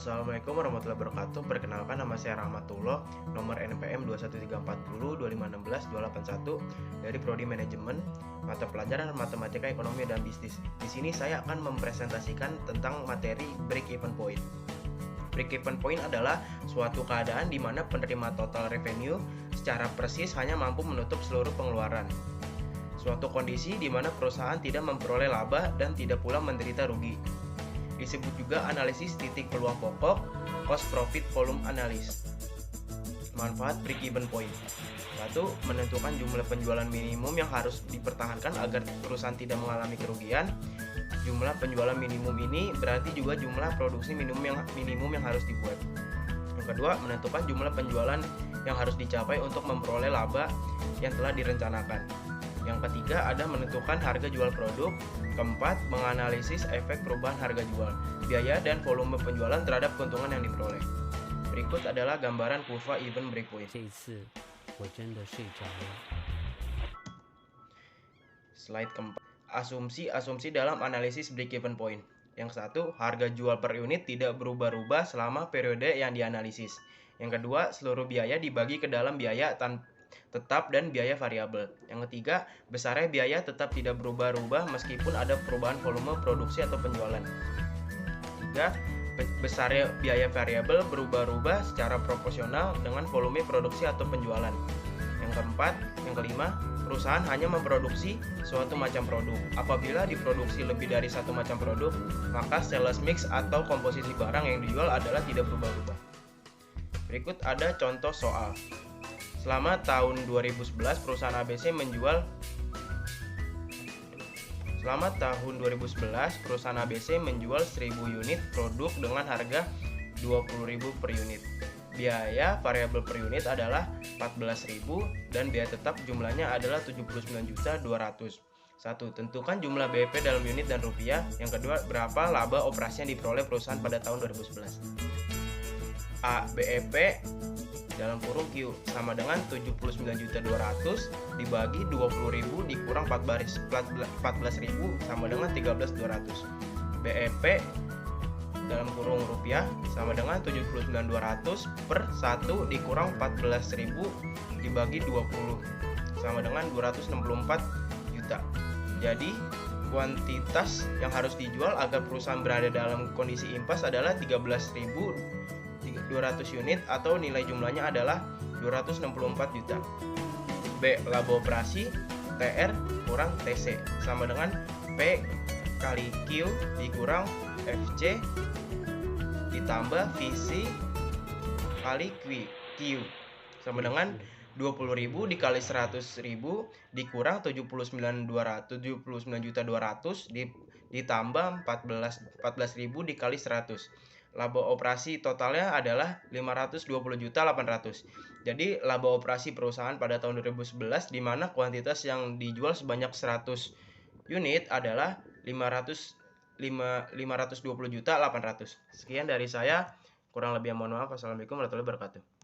Assalamualaikum warahmatullahi wabarakatuh. Perkenalkan, nama saya Rahmatullah, nomor NPM 21340 2516 281 dari Prodi Manajemen, mata pelajaran Matematika, Ekonomi, dan Bisnis. Di sini saya akan mempresentasikan tentang materi break-even point. Break-even point adalah suatu keadaan di mana penerima total revenue secara persis hanya mampu menutup seluruh pengeluaran. Suatu kondisi di mana perusahaan tidak memperoleh laba dan tidak pula menderita rugi. Disebut juga analisis titik peluang pokok, cost profit volume analysis. Manfaat break-even point. 1. Menentukan jumlah penjualan minimum yang harus dipertahankan agar perusahaan tidak mengalami kerugian. Jumlah penjualan minimum ini berarti juga jumlah produksi minimum yang harus dibuat. Yang kedua, menentukan jumlah penjualan yang harus dicapai untuk memperoleh laba yang telah direncanakan. Yang ketiga, ada menentukan harga jual produk. Keempat, menganalisis efek perubahan harga jual, biaya, dan volume penjualan terhadap keuntungan yang diperoleh. Berikut adalah gambaran kurva even breakpoint. Slide keempat. Asumsi dalam analisis break-even point. Yang satu, harga jual per unit tidak berubah-ubah selama periode yang dianalisis. Yang kedua, seluruh biaya dibagi ke dalam biaya tetap dan biaya variabel. Yang ketiga, besarnya biaya tetap tidak berubah-ubah meskipun ada perubahan volume produksi atau penjualan. Tiga, besarnya biaya variabel berubah-ubah secara proporsional dengan volume produksi atau penjualan. Yang keempat, yang kelima, perusahaan hanya memproduksi suatu macam produk. Apabila diproduksi lebih dari satu macam produk, maka sales mix atau komposisi barang yang dijual adalah tidak berubah-ubah. Berikut ada contoh soal. Selama tahun 2011, perusahaan ABC menjual 1000 unit produk dengan harga 20.000 per unit. Biaya variabel per unit adalah 14.000 dan biaya tetap jumlahnya adalah 79.200.000. 1. Tentukan jumlah BEP dalam unit dan rupiah. Yang kedua, berapa laba operasi yang diperoleh perusahaan pada tahun 2011. A. BEP dalam kurung Q sama dengan 79.200.000 dibagi 20.000 dikurang 14.000 sama dengan 13.200. BEP dalam kurung rupiah sama dengan 79.200 per 1 dikurang 14.000 dibagi 20 sama dengan 264 juta. Jadi kuantitas yang harus dijual agar perusahaan berada dalam kondisi impas adalah 13.200 unit atau nilai jumlahnya adalah 264 juta. B. Laba operasi TR kurang TC sama dengan P kali Q dikurang FC ditambah VC kali Q sama dengan 20.000 dikali 100.000 dikurang 79.200 ditambah 14.000 dikali 100. Laba operasi totalnya adalah 520.800.000. Jadi laba operasi perusahaan pada tahun 2011 di mana kuantitas yang dijual sebanyak 100 unit adalah 520.800.000. Sekian dari saya, kurang lebih mohon maaf. Wassalamualaikum warahmatullahi wabarakatuh.